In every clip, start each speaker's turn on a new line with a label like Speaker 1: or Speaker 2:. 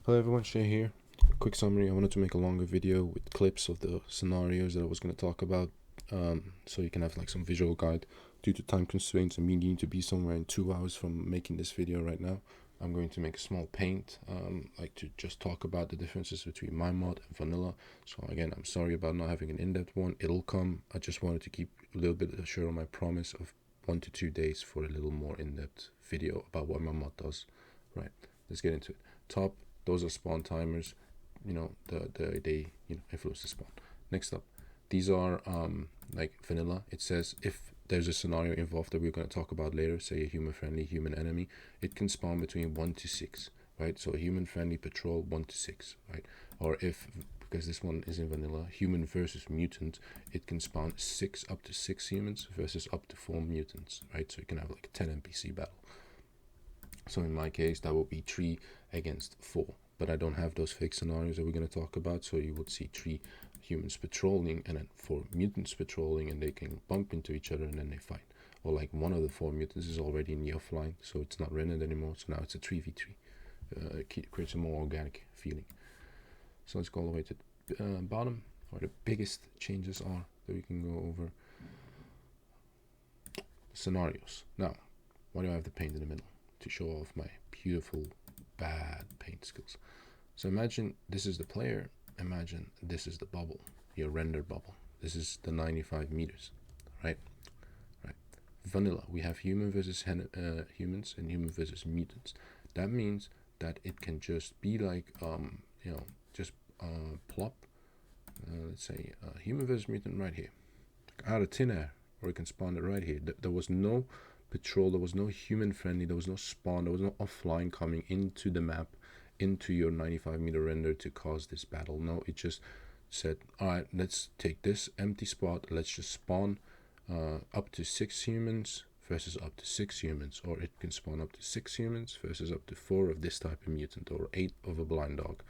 Speaker 1: Hello everyone, Shay here. Quick summary, I wanted to make a longer video with clips of the scenarios that I was going to talk about, so you can have like some visual guide. Due to time constraints and me needing to be somewhere in 2 hours from making this video right now, I'm going to make a small paint, like to just talk about the differences between my mod and vanilla. So again, I'm sorry about not having an in-depth one. It'll come. I just wanted to keep a little bit sure on my promise of 1 to 2 days for a little more in-depth video about what my mod does. Right, let's get into it. Top, those are spawn timers, they influence the spawn. Next up, these are like vanilla. It says if there's a scenario involved that we're going to talk about later, say a human friendly, human enemy, it can spawn between 1 to 6, right? So a human friendly patrol 1 to 6, right? Or if, because this one is in vanilla, human versus mutant, it can spawn 6 up to 6 humans versus up to 4 mutants, right? So you can have like a 10 NPC battle. So in my case, that will be 3 against 4. But I don't have those fake scenarios that we're going to talk about. So you would see 3 humans patrolling and then 4 mutants patrolling, and they can bump into each other and then they fight. Or like one of the 4 mutants is already in the offline, so it's not rendered anymore. So now it's a 3v3. It creates a more organic feeling. So let's go all the way to the bottom, where the biggest changes are that we can go over. Scenarios. Now, why do I have the paint in the middle? To show off my beautiful bad paint skills. So imagine this is the player, imagine this is the bubble, your render bubble. This is the 95 meters, right? Vanilla, we have human versus humans and human versus mutants. That means that it can just be like plop, let's say human versus mutant right here, out of thin air, or it can spawn it right here. There was no patrol, there was no human friendly, there was no spawn, there was no offline coming into the map, into your 95 meter render to cause this battle. No, it just said, all right, let's take this empty spot, let's just spawn up to 6 humans versus up to 6 humans, or it can spawn up to 6 humans versus up to 4 of this type of mutant, or 8 of a blind dog.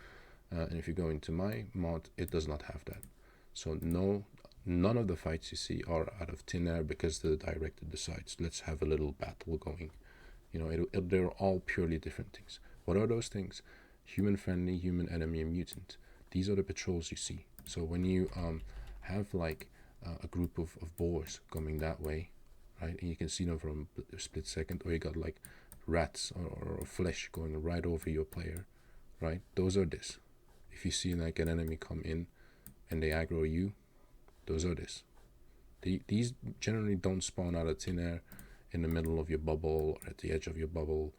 Speaker 1: And if you go into my mod, it does not have that. So none of the fights you see are out of thin air because the director decides, let's have a little battle going. They're all purely different things. What are those things? Human friendly, human enemy, and mutant. These are the patrols you see. So when you have like a group of boars coming that way, right, and you can see them from a split second, or you got like rats or flesh going right over your player, right? Those are this. If you see like an enemy come in and they aggro you, those are this. These generally don't spawn out of thin air in the middle of your bubble or at the edge of your bubble.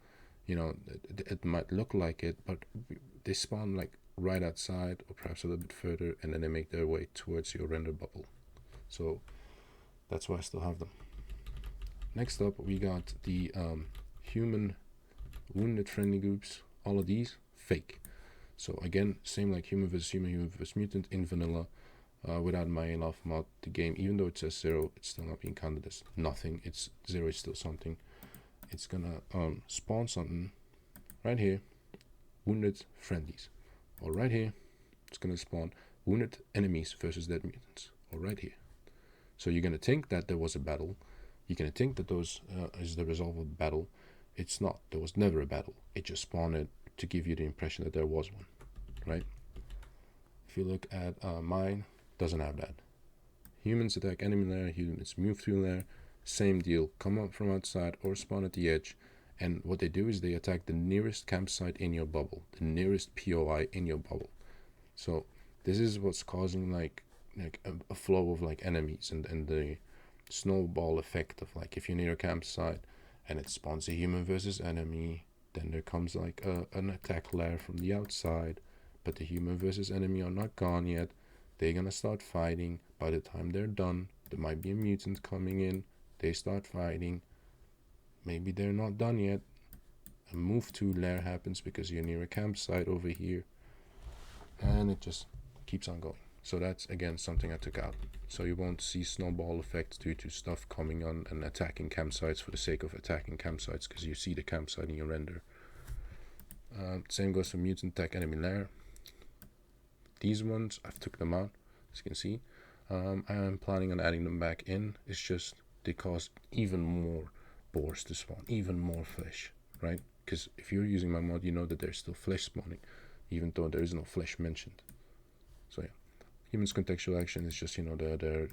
Speaker 1: It might look like it, but they spawn like right outside or perhaps a little bit further, and then they make their way towards your render bubble. So that's why I still have them. Next up, we got the human wounded friendly groups. All of these fake. So again, same like human versus human, human versus mutant in vanilla. Without my love mod, the game, even though it says 0, it's still not being counted as nothing. It's 0 is still something. It's gonna spawn something right here, wounded friendlies, or right here it's gonna spawn wounded enemies versus dead mutants, or right here. So you're gonna think that there was a battle, you're gonna think that those is the result of the battle. It's not. There was never a battle. It just spawned it to give you the impression that there was one, right? If you look at mine, doesn't have that. Humans attack enemy lair, humans move through lair, same deal, come up from outside or spawn at the edge, and what they do is they attack the nearest campsite in your bubble, the nearest POI in your bubble. So this is what's causing like a flow of like enemies, and the snowball effect of like if you're near a campsite and it spawns a human versus enemy, then there comes like an attack lair from the outside, but the human versus enemy are not gone yet. They're gonna start fighting. By the time they're done, there might be a mutant coming in. They start fighting. Maybe they're not done yet. A move to lair happens because you're near a campsite over here, and it just keeps on going. So that's again something I took out. So you won't see snowball effects due to stuff coming on and attacking campsites for the sake of attacking campsites, because you see the campsite in your render. Same goes for mutant attack enemy lair. These ones, I've took them out, as you can see. I am planning on adding them back in. It's just they cause even more boars to spawn, even more flesh, right? Because if you're using my mod, you know that there's still flesh spawning. even though there is no flesh mentioned. So yeah, humans' contextual action is just, you know, they're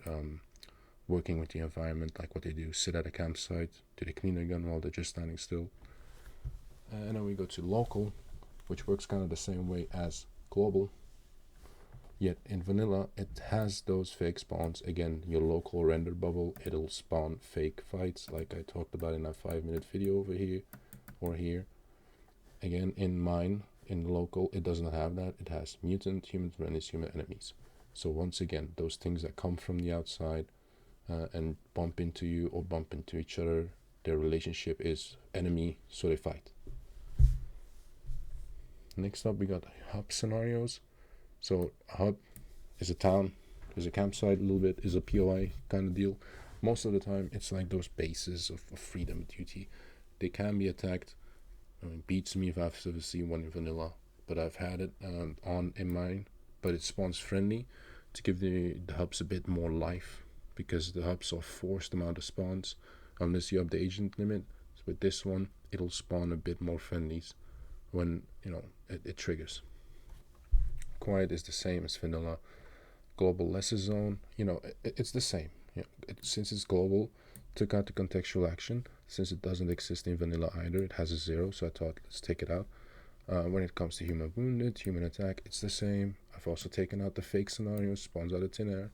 Speaker 1: working with the environment, like what they do, sit at a campsite, do they clean their gun while they're just standing still. And then we go to local, which works kind of the same way as global. Yet in vanilla, it has those fake spawns. Again, your local render bubble, it'll spawn fake fights, like I talked about in that 5-minute video over here or here. Again, in mine, in local, it does not have that. It has mutant, human friendlies, human enemies. So once again, those things that come from the outside and bump into you or bump into each other, their relationship is enemy, so they fight. Next up, we got hub scenarios. So a hub is a town, is a campsite a little bit, is a POI kind of deal. Most of the time, it's like those bases of freedom duty. They can be attacked. Beats me if I've ever seen one in vanilla, but I've had it on in mine. But it spawns friendly to give the hubs a bit more life, because the hubs are forced amount of spawns unless you have the agent limit. So with this one, it'll spawn a bit more friendlies when, you know, it triggers. Quiet is the same as vanilla. Global lesser zone, you know, it's the same. You know, since it's global, took out the contextual action. Since it doesn't exist in vanilla either, it has a 0, so I thought let's take it out. When it comes to human wounded, human attack, it's the same. I've also taken out the fake scenarios, spawns out of thin air,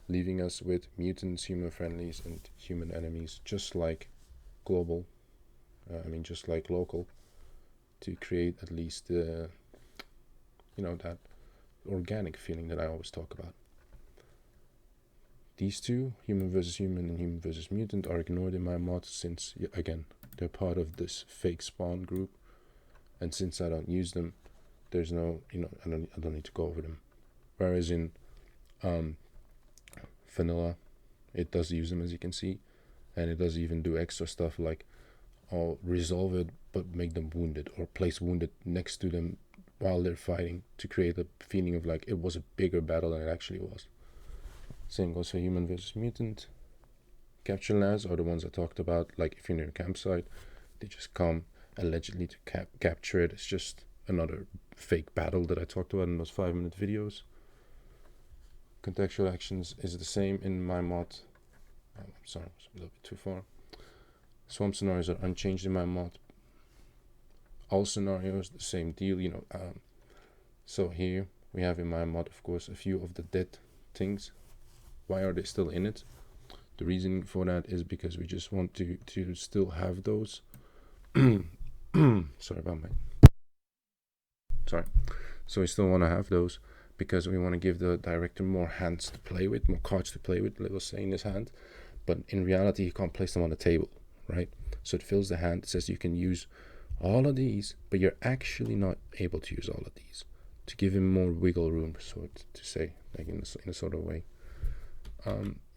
Speaker 1: leaving us with mutants, human friendlies, and human enemies, just like global, just like local, to create at least you know, that organic feeling that I always talk about. These two, human versus human and human versus mutant, are ignored in my mod since, again, they're part of this fake spawn group, and since I don't use them, there's no, you know, I don't need to go over them. Whereas in vanilla, it does use them, as you can see, and it does even do extra stuff like I'll resolve it but make them wounded, or place wounded next to them while they're fighting, to create a feeling of like it was a bigger battle than it actually was. Same goes for human versus mutant. Capture labs are the ones I talked about. Like if you're near a campsite, they just come allegedly to capture it. It's just another fake battle that I talked about in those 5-minute videos. Contextual actions is the same in my mod. I'm sorry, I was a little bit too far. Swamp scenarios are unchanged in my mod. All scenarios, the same deal, you know. So here we have in my mod, of course, a few of the dead things. Why are they still in it? The reason for that is because we just want to still have those. Sorry about my. Sorry. So we still want to have those because we want to give the director more hands to play with, more cards to play with, let's say, in his hand. But in reality, he can't place them on the table, right? So it fills the hand. It says you can use all of these, but you're actually not able to use all of these, to give him more wiggle room, so to say, like in a sort of way.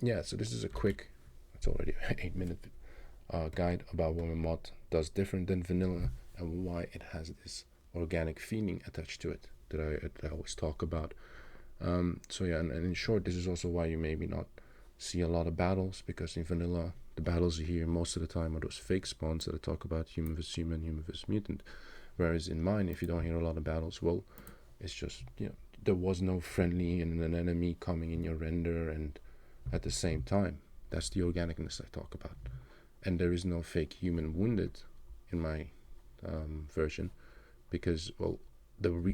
Speaker 1: Yeah, so this is a quick, it's already an 8-minute guide about what my mod does different than vanilla and why it has this organic feeling attached to it that I always talk about. So yeah, and in short, this is also why you maybe not see a lot of battles, because in vanilla, the battles you hear most of the time are those fake spawns that I talk about, human versus human, human versus mutant. Whereas in mine, if you don't hear a lot of battles, well, it's just, you know, there was no friendly and an enemy coming in your render and at the same time. That's the organicness I talk about. And there is no fake human wounded in my version, because, well,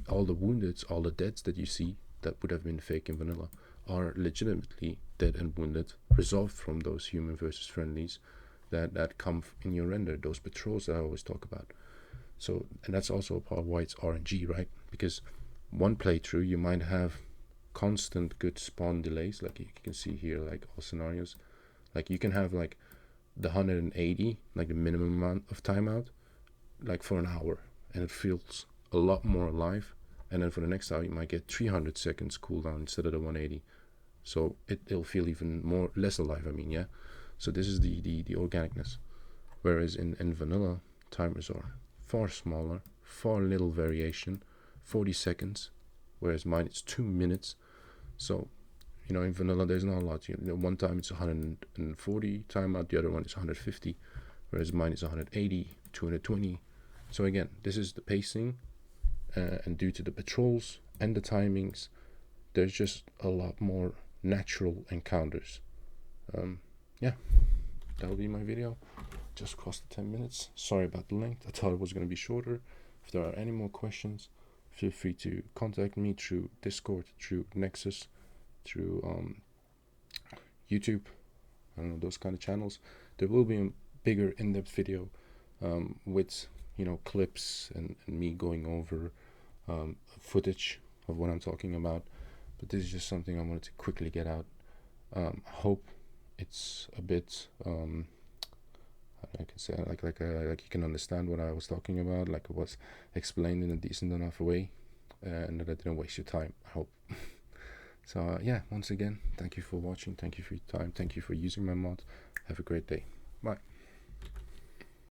Speaker 1: all the woundeds, all the deads that you see that would have been fake in vanilla are legitimately dead and wounded, resolved from those human versus friendlies that come in your render, those patrols that I always talk about. So, and that's also a part of why it's RNG, right? Because one playthrough, you might have constant good spawn delays, like you can see here, like all scenarios. Like you can have like the 180, like the minimum amount of timeout, like for an hour, and it feels a lot more alive. And then for the next hour, you might get 300 seconds cooldown instead of the 180. So it'll feel even less alive, yeah? So this is the organicness. Whereas in vanilla, timers are far smaller, far little variation, 40 seconds, whereas mine it's 2 minutes. So, you know, in vanilla, there's not a lot. You know, one time it's 140 timeout, the other one is 150, whereas mine is 180, 220. So again, this is the pacing and due to the patrols and the timings, there's just a lot more natural encounters. Yeah, that'll be my video. Just crossed the 10 minutes. Sorry about the length. I thought it was going to be shorter. If there are any more questions, feel free to contact me through Discord, through Nexus, through YouTube. I don't know, those kind of channels. There will be a bigger in-depth video with, you know, clips and me going over footage of what I'm talking about. But this is just something I wanted to quickly get out. I hope it's a bit I can say like you can understand what I was talking about, like it was explained in a decent enough way, and that I didn't waste your time, I hope. So yeah, once again, thank you for watching, thank you for your time, thank you for using my mod. Have a great day. Bye.